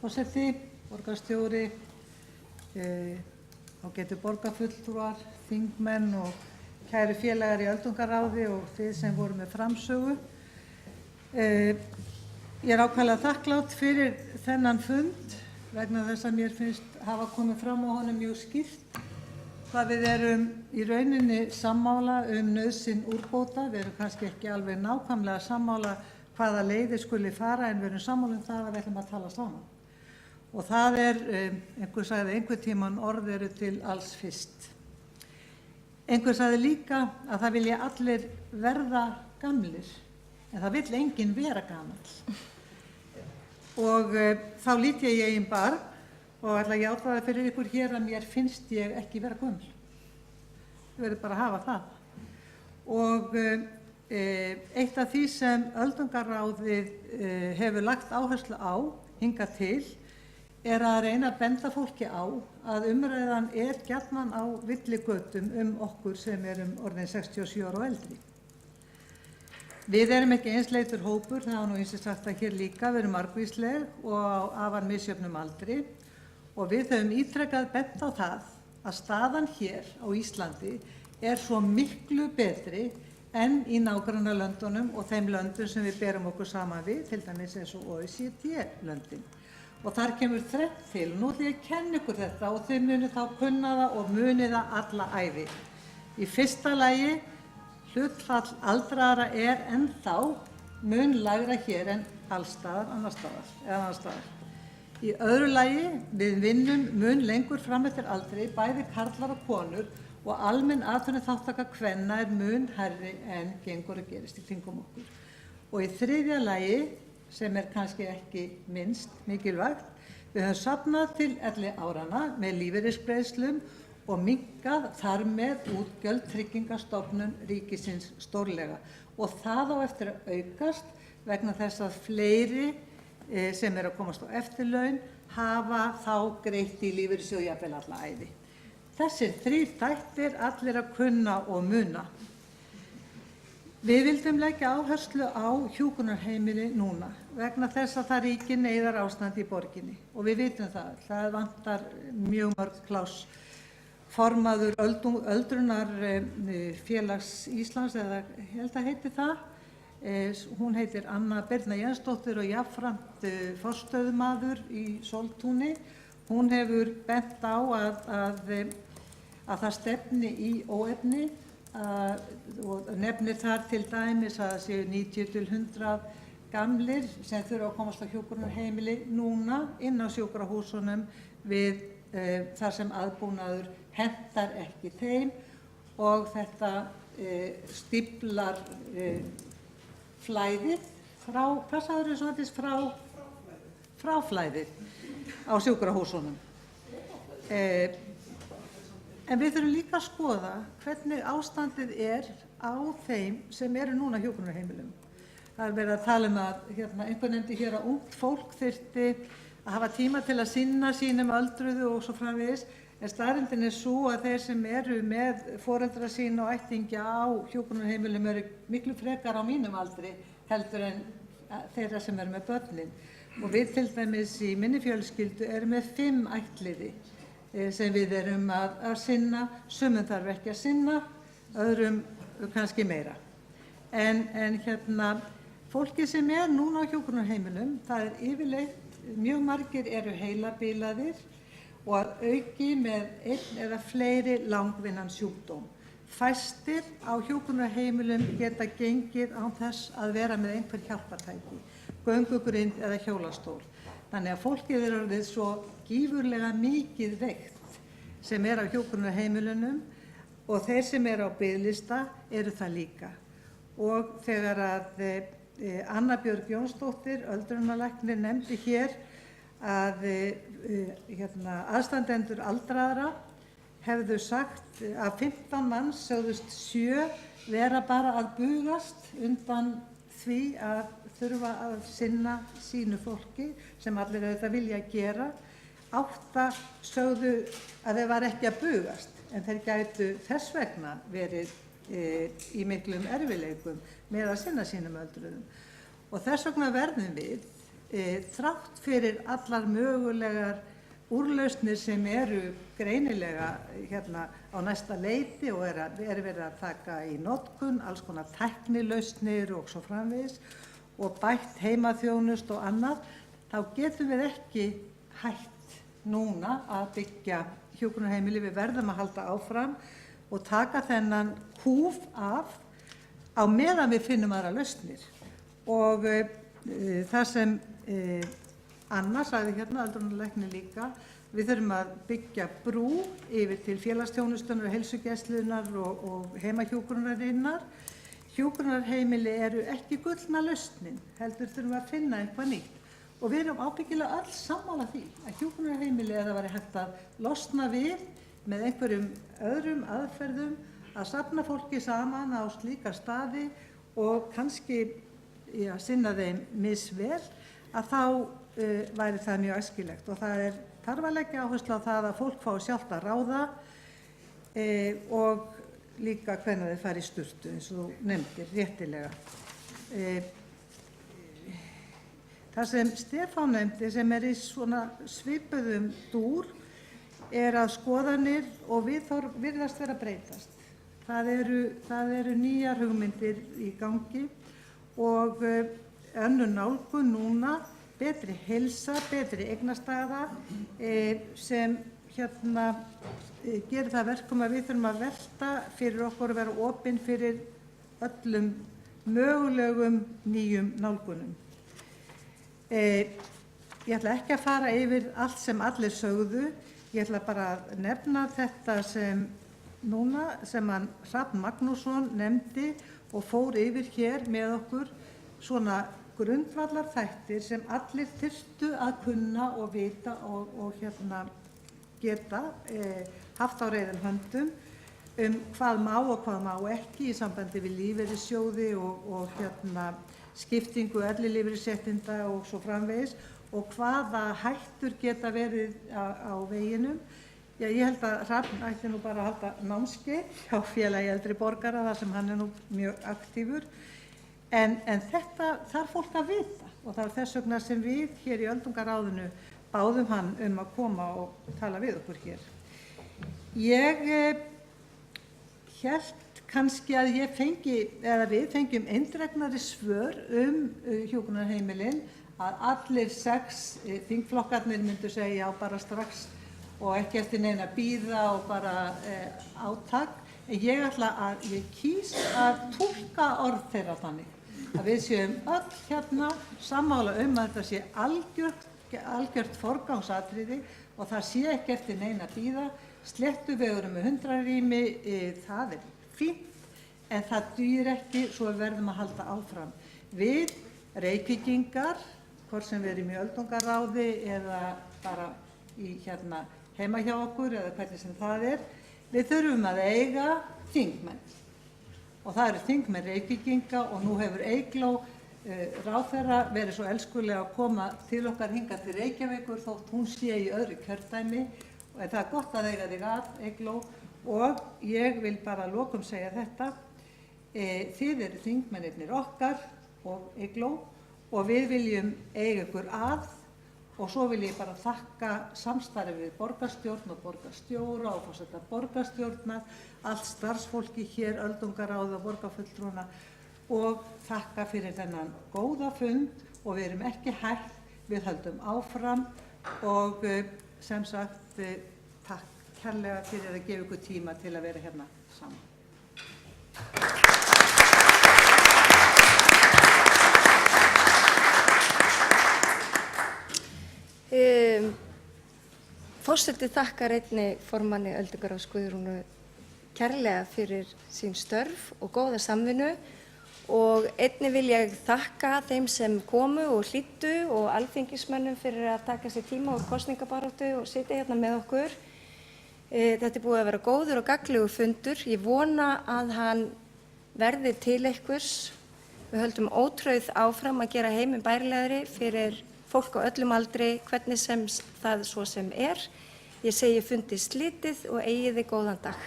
forseti, borgarstjóri, ágætu borgarfulltrúar, þingmenn og kæru félagar í öldungaráði og þið sem voru með framsögu. Ég er ákaflega þakklát fyrir þennan fund vegna þess að mér finnst hafa komið fram á honum mjög skýrt hvað við erum í rauninni sammála nauðsyn úrbóta. Við erum kannski ekki alveg nákvæmlega sammála hvaða leiðir skuli fara en við erum sammála það að við ætlum að tala saman. Og það einhver sagði einhvern tímann orð eru til alls fyrst. Einhver sagði líka að það vilja allir verða gamlir, en það vill enginn vera gamall. Og þá lít ég í eigin barm og ætla að játa það fyrir ykkur hér að mér finnst ég ekki vera gömul. Ég verður bara að hafa það. Og eitt af því sem öldungaráðið hefur lagt áherslu á hingað til er að reyna að benda fólki á að umræðan gjarnan á villigötum okkur sem erum orðin 67 ára og eldri. Við erum ekki einsleitur hópur, það var nú eins og sagt að hér líka, við erum margvísleg og á afar misjöfnum aldri og við höfum ítrekað bent á það að staðan hér á Íslandi er svo miklu betri en í nágrannalöndunum og þeim löndum sem við berum okkur saman við, til dæmis eins og OECD-löndin. Og þar kemur þrennt til. Nú ætla ég að kenna ykkur þetta og þau muni þá kunna það og muni það alla ævi. Í fyrsta lagi, hlutfall aldraðra ennþá mun lægra hér en allstaðar annars staðar. Í öðru lagi, við vinnum mun lengur fram eftir aldri, bæði karlar og konur og almenn atvinnuþátttaka kvenna mun hærri en gengur og gerist í kringum okkur. Og í þriðja lagi, sem kannski ekki minnst mikilvægt, við höfum safnað til elliáranna með lífeyrisgreiðslum og minnkað þar með útgjöld Tryggingastofnun ríkisins stórlega. Og það á eftir að aukast vegna þess að fleiri sem að komast á eftirlaun hafa þá greitt í lífeyrissjóð jafnvel alla ævi. Þessir þrír þættir allir að kunna og muna. Við vildum leggja áherslu á hjúkrunarheimili núna vegna þess að það ríkir neyðarástand í borginni og við vitum það vantar mjög mörg pláss. Formaður öldrunarfélags Íslands, eða ég held að heiti það, hún heitir Anna Birna Jensdóttir og jafnframt forstöðumaður í Sóltúni. Hún hefur bent á að það stefni í óefni og nefnir þar til dæmis að það séu 90 til 100 gamlir sem þurfa að komast á hjúkrunarheimili núna inn á sjúkrahúsunum við þar sem aðbúnaður hentar ekki þeim og þetta stíflar flæðið frá flæðið á sjúkrahúsunum. En við þurfum líka að skoða hvernig ástandið á þeim sem eru núna á hjúkrunarheimilum. Það er verið að tala að einhver nefndi hér að ungt fólk þyrfti að hafa tíma til að sinna sínum öldruðu og svo framvegis. En staðreyndin sú að þeir sem eru með foreldra sín og ættingja á hjúkrunarheimilum eru miklu frekar á mínum aldri heldur en þeirra sem eru með börnin. Og við til dæmis í minni fjölskyldu erum með 5 ættliði sem við erum að sinna, sumum þarf ekki að sinna, öðrum kannski meira. En fólki sem núna á hjúkrunarheimilum, það yfirleitt, mjög margir eru heilabilaðir og að auki með einn eða fleiri langvinnan sjúkdóm. Fæstir á hjúkrunarheimilum geta gengið án þess að vera með einhver hjálpartæki, göngugrind eða hjólastól. Þannig að fólkið orðið svo gífurlega mikið veikt sem á hjúkrunarheimilunum og þeir sem á biðlista eru það líka. Og þegar að Anna Björg Jónsdóttir, öldrunarlæknir, nefndi hér að aðstandendur aldraðra hefðu sagt að 15 manns sögðust 7 vera bara að bugast undan því að þurfa að sinna sínu fólki sem allir auðvitað vilja gera. 8 sögðu að þeir var ekki að bugast en þeir gætu þess vegna verið í miklum erfiðleikum með að sinna sínum öldruðum. Og þess vegna verðum við þrátt fyrir allar mögulegar úrlausnir sem eru greinilega hérna á næsta leiti og er verið að taka í notkun, alls konar tæknilausnir og svo framvegis og bætt heimaþjónust og annað, þá getum við ekki hætt núna að byggja hjúkrunarheimili. Við verðum að halda áfram og taka þennan húf af á meðan við finnum aðra lausnir. Og það sem Anna sagði hérna, öldrunarlæknir líka, við þurfum að byggja brú yfir til félagsþjónustunnar og heilsugæslunnar og heimahjúkrunarinnar. Hjúkrunarheimili eru ekki gullna lausnin, heldur þurfum að finna eitthvað nýtt. Og við erum ábyggilega öll sammála því að hjúkrunarheimili eða væri hægt að losna við með einhverjum öðrum aðferðum að safna fólki saman á slíka staði og kannski sinna þeim misvel, að þá væri það mjög æskilegt. Og það þarf að leggja áherslu á það að fólk fái sjálft að ráða og líka hvenær þeir fara í sturtu, eins og þú nefndir réttilega. Það sem Stefán nefndi, sem í svona svipuðum dúr, að skoðanir og viðhorf virðast vera að breytast. Það eru nýjar hugmyndir í gangi og önnur nálgun núna, betri heilsa, betri eignastaða, sem gerir það verkum að við þurfum að velta fyrir okkur að vera opin fyrir öllum mögulegum nýjum nálgunum. Ég ætla ekki að fara yfir allt sem allir sögðu, ég ætla bara að nefna þetta sem hann Hrafn Magnússon nefndi og fór yfir hér með okkur, svona grundvallar þættir sem allir þyrftu að kunna og vita og geta haft á reiðum höndum hvað má og hvað má ekki í sambandi við lífeyrissjóði og skiptingu ellilífeyrisréttinda og svo framvegis og hvaða hættur geta verið á veginum. Já, ég held að Hrafn ætti nú bara að halda námskeið hjá Félagi eldri borgara þar sem hann nú mjög aktífur. En þetta þarf fólk að vita og það þess vegna sem við hér í öldungaráðinu báðum hann að koma og tala við okkur hér. Ég hélt kannski að við fengjum eindregnari svör hjúkrunarheimilin, að allir 6 þingflokkarnir myndu segja já bara strax og ekki eftir neina bíða og bara átak. En ég kýs að túlka orð þeirra þannig að við séum öll sammála að þetta sé algjört forgangsatriði og það sé ekki eftir neina bíða. Sléttuvegur með 100 rými, það fínt, en það dugir ekki, svo við verðum að halda áfram. Við Reykvíkingar, hvort sem við erum í öldungaráði eða bara í heima hjá okkur eða hvernig sem það við þurfum að eiga þingmenn. Og það eru þingmenn Reykvíkinga og nú hefur Eygló ráðherra verið svo elskulega að koma til okkar hingað til Reykjavíkur þótt hún sé í öðru kjördæmi. Og það er gott að eiga þig að, Eygló, og ég vil bara að lokum segja þetta. Þið eru þingmennirnir okkar og Eygló og við viljum eiga ykkur að og svo vil ég bara þakka samstarfi við borgarstjórn og borgarstjóra og forseta borgarstjórnar, allt starfsfólki hér, öldungaráð og borgarfulltrúna og þakka fyrir þennan góða fund og við erum ekki hætt, við höldum áfram og sem sagt takk kærlega fyrir að gefa ykkur tíma til að vera hérna saman. Forseti þakkar einnig formanni öldungaráðs Guðrúnu kærlega fyrir sín störf og góða samvinnu og einnig vil ég þakka þeim sem komu og hlýddu og alþingismönnum fyrir að taka sér tíma úr kosningabaráttu og sitja hérna með okkur. Þetta búið að vera góður og gagnlegur fundur. Ég vona að hann verði til einhvers. Við höldum ótrauð áfram að gera heiminn bærilegri fyrir fólk á öllum aldri, hvernig sem það svo sem er. Ég segi fundi slitið og eigið þið góðan dag.